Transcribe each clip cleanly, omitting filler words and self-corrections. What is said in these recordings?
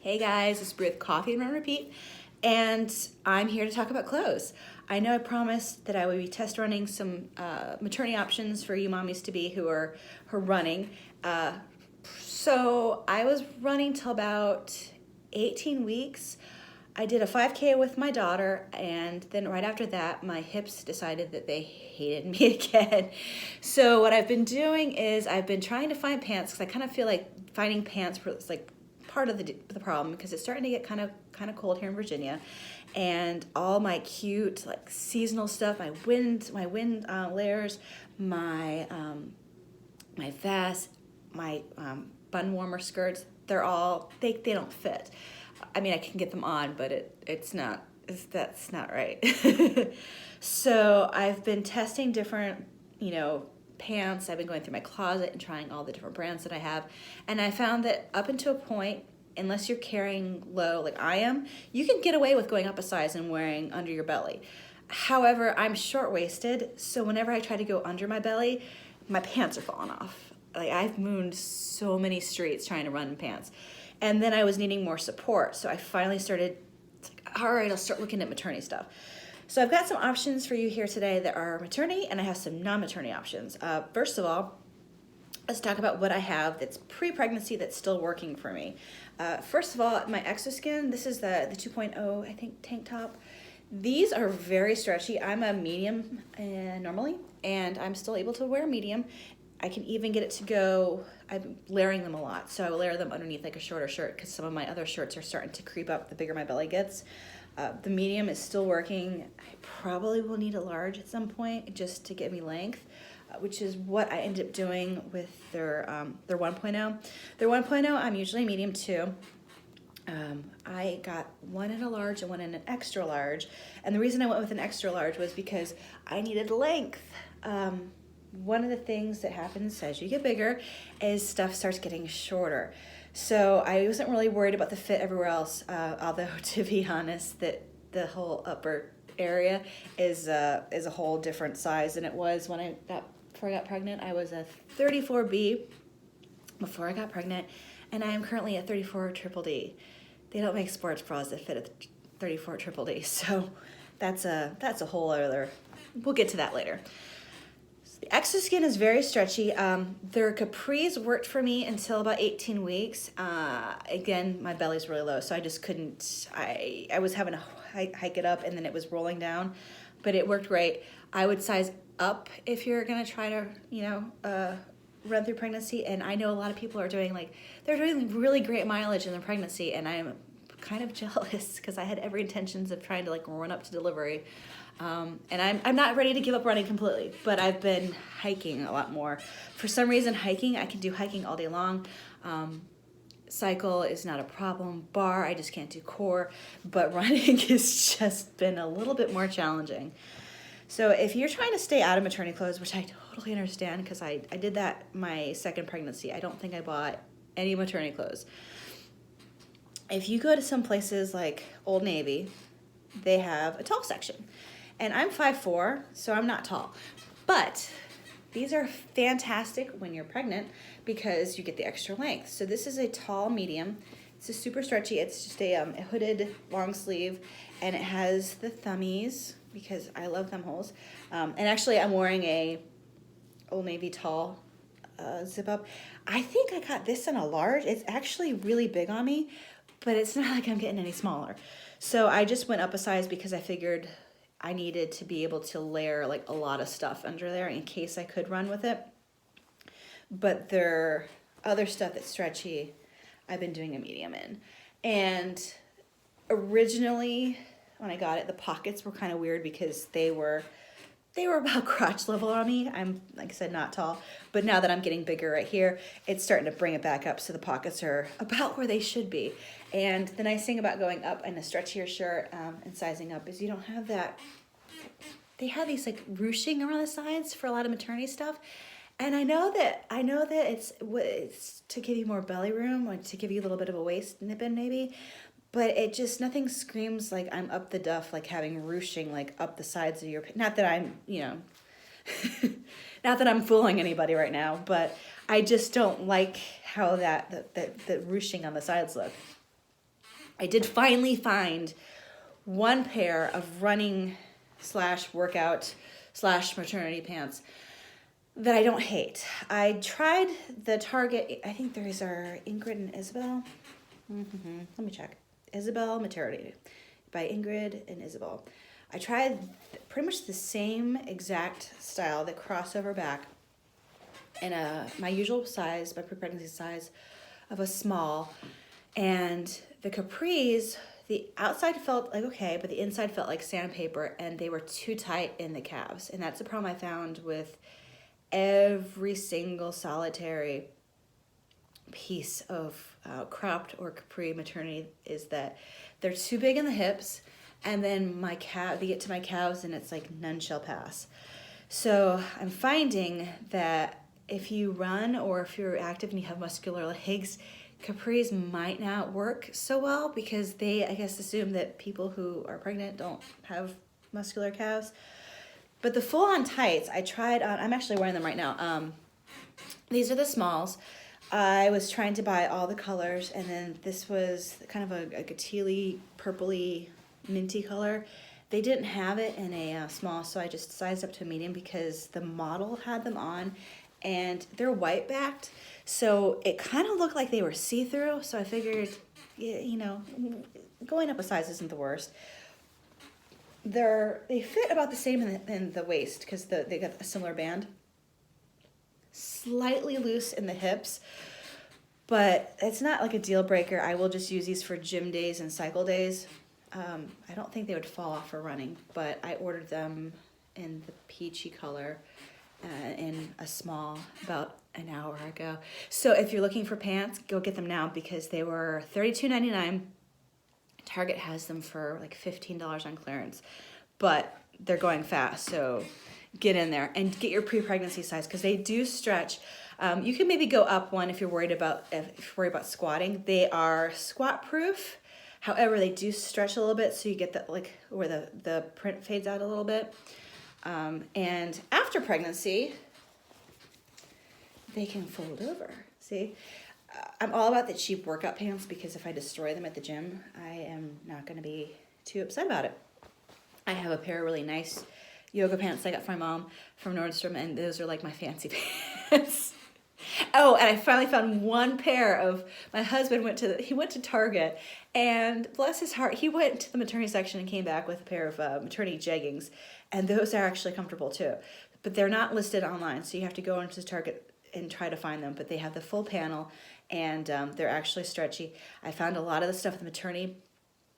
Hey guys, it's Brie with Coffee and Run Repeat, and I'm here to talk about clothes. I know I promised that I would be test running some maternity options for you mommies to be who are running. So I was running till about 18 weeks. I did a 5K with my daughter, and then right after that, my hips decided that they hated me again. So what I've been doing is I've been trying to find pants because I kind of feel like finding pants was like part of the problem because it's starting to get kind of cold here in Virginia, and all my cute like seasonal stuff, my wind layers, my my vest, my bun warmer skirts, they don't fit. I mean, I can get them on, but that's not right. So I've been testing different, pants. I've been going through my closet and trying all the different brands that I have. And I found that up until a point, unless you're carrying low like I am, you can get away with going up a size and wearing under your belly. However, I'm short-waisted, so whenever I try to go under my belly, my pants are falling off. Like, I've mooned so many streets trying to run in pants. And then I was needing more support, so I finally started, all right, I'll start looking at maternity stuff. So I've got some options for you here today that are maternity, and I have some non-maternity options. First of all, let's talk about what I have that's pre-pregnancy that's still working for me. First of all, my Exoskin, this is the 2.0, I think, tank top. These are very stretchy. I'm a medium normally, and I'm still able to wear medium. I can even get it to go, I'm layering them a lot, so I will layer them underneath like a shorter shirt because some of my other shirts are starting to creep up the bigger my belly gets. The medium is still working. I probably will need a large at some point just to get me length, which is what I ended up doing with their 1.0. Their 1.0, I'm usually medium too. I got one in a large and one in an extra large, and the reason I went with an extra large was because I needed length. One of the things that happens as you get bigger is stuff starts getting shorter. So I wasn't really worried about the fit everywhere else, although to be honest, that the whole upper area is a whole different size than it was before I got pregnant. I was a 34B before I got pregnant, and I am currently a 34 triple D. They don't make sports bras that fit a 34 triple D, so that's a whole other. We'll get to that later. The Exoskin is very stretchy. Their capris worked for me until about 18 weeks. Again, my belly's really low, so I just couldn't. I was having to hike it up, and then it was rolling down, but it worked great. I would size up if you're gonna try to, run through pregnancy. And I know a lot of people are they're doing really great mileage in their pregnancy, and I'm kind of jealous because I had every intentions of trying to run up to delivery. And I'm not ready to give up running completely, but I've been hiking a lot more. For some reason, I can do hiking all day long. Cycle is not a problem. Bar, I just can't do core, but running has just been a little bit more challenging. So if you're trying to stay out of maternity clothes, which I totally understand because I did that my second pregnancy. I don't think I bought any maternity clothes. If you go to some places like Old Navy, they have a tall section. And I'm 5'4", so I'm not tall. But these are fantastic when you're pregnant because you get the extra length. So this is a tall medium. It's a super stretchy. It's just a hooded long sleeve, and it has the thummies because I love thumb holes. And actually, I'm wearing a Old Navy tall zip up. I think I got this in a large. It's actually really big on me, but it's not like I'm getting any smaller. So I just went up a size because I figured I needed to be able to layer a lot of stuff under there in case I could run with it. But their other stuff that's stretchy, I've been doing a medium in. And originally, when I got it, the pockets were kind of weird because they were about crotch level on me. I'm, like I said, not tall. But now that I'm getting bigger right here, it's starting to bring it back up so the pockets are about where they should be. And the nice thing about going up in a stretchier shirt and sizing up is you don't have that. They have these ruching around the sides for a lot of maternity stuff. And I know that it's to give you more belly room, or to give you a little bit of a waist nip in maybe. But nothing screams like I'm up the duff, like having ruching up the sides of your, not that I'm, not that I'm fooling anybody right now, but I just don't like how the ruching on the sides look. I did finally find one pair of running slash workout slash maternity pants that I don't hate. I tried the Target, I think these are Ingrid and Isabel. Let me check. Isabel Maternity by Ingrid and Isabel. I tried pretty much the same exact style, the crossover back, in my usual size, my pre-pregnancy size of a small. And the capris, the outside felt like okay, but the inside felt like sandpaper, and they were too tight in the calves. And that's the problem I found with every single solitary piece of cropped or capri maternity, is that they're too big in the hips, and then they get to my calves and it's like none shall pass. So I'm finding that if you run or if you're active and you have muscular legs, capris might not work so well, because they, I guess, assume that people who are pregnant don't have muscular calves. But the full-on tights, I tried on, I'm actually wearing them right now. These are the smalls. I was trying to buy all the colors, and then this was kind of a tealy, purpley, minty color. They didn't have it in a small, so I just sized up to a medium because the model had them on, and they're white backed, so it kind of looked like they were see-through. So I figured, you know, going up a size isn't the worst. They fit about the same in the waist, because they got a similar band. Slightly loose in the hips, but it's not like a deal breaker. I will just use these for gym days and cycle days. I don't think they would fall off for running, but I ordered them in the peachy color in a small about an hour ago. So if you're looking for pants, go get them now, because they were $32.99. Target has them for like $15 on clearance, but they're going fast, so get in there and get your pre-pregnancy size, because they do stretch. You can maybe go up one if you're worried about squatting. They are squat proof. However, they do stretch a little bit, so you get that, like, where the print fades out a little bit. And after pregnancy, they can fold over. See, I'm all about the cheap workout pants, because if I destroy them at the gym, I am not going to be too upset about it. I have a pair of really nice yoga pants I got from my mom from Nordstrom, and those are like my fancy pants. Oh, and I finally found one pair of, my husband went to Target, and bless his heart, he went to the maternity section and came back with a pair of maternity jeggings, and those are actually comfortable too. But they're not listed online, so you have to go into Target and try to find them. But they have the full panel, and they're actually stretchy. I found a lot of the stuff with maternity.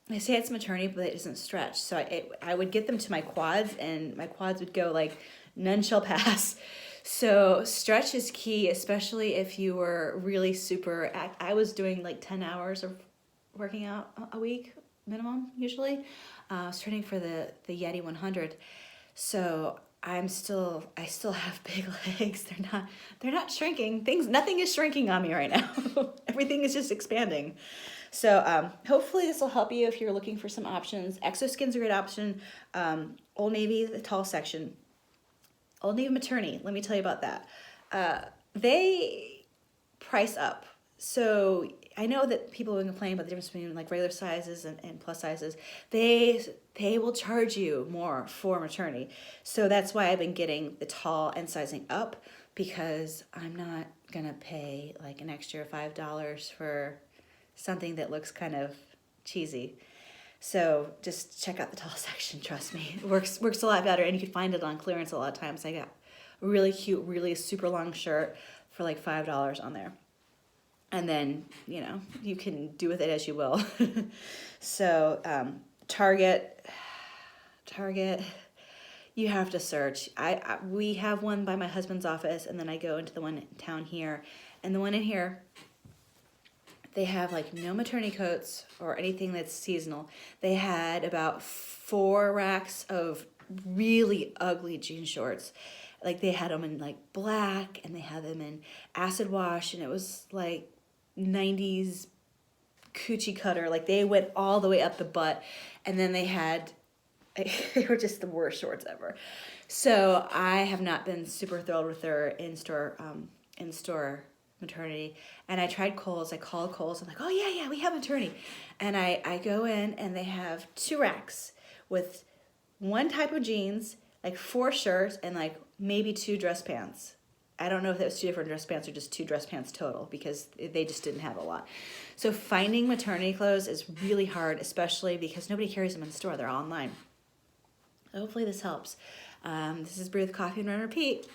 They say it's maternity, but it doesn't stretch. So I would get them to my quads, and my quads would go like none shall pass. So stretch is key, especially if you were really super. I was doing like 10 hours of working out a week minimum usually. I was training for the Yeti 100, so I still have big legs. They're not shrinking. Nothing is shrinking on me right now. Everything is just expanding. So hopefully this will help you if you're looking for some options. Exoskin's a great option. Old Navy, the tall section. Old Navy Maternity, let me tell you about that. They price up. So I know that people have been complaining about the difference between like regular sizes and plus sizes. They will charge you more for maternity. So that's why I've been getting the tall and sizing up, because I'm not going to pay like an extra $5 for something that looks kind of cheesy. So just check out the tall section, trust me. It works a lot better, and you can find it on clearance a lot of times. I got a really cute, really super long shirt for like $5 on there. And then, you know, you can do with it as you will. So Target, you have to search. We have one by my husband's office, and then I go into the one in town here. And the one in here, they have like no maternity coats or anything that's seasonal. They had about 4 racks of really ugly jean shorts. Like they had them in like black, and they had them in acid wash, and it was like 90s coochie cutter. Like they went all the way up the butt, and then they were just the worst shorts ever. So I have not been super thrilled with their in-store maternity, and I tried Kohl's. I called Kohl's. I'm like, oh yeah, we have maternity. And I go in and they have 2 racks with 1 type of jeans, like 4 shirts, and like maybe 2 dress pants. I don't know if that was 2 different dress pants or just 2 dress pants total, because they just didn't have a lot. So finding maternity clothes is really hard, especially because nobody carries them in the store. They're all online. Hopefully this helps. This is Brew with Coffee and Run Repeat.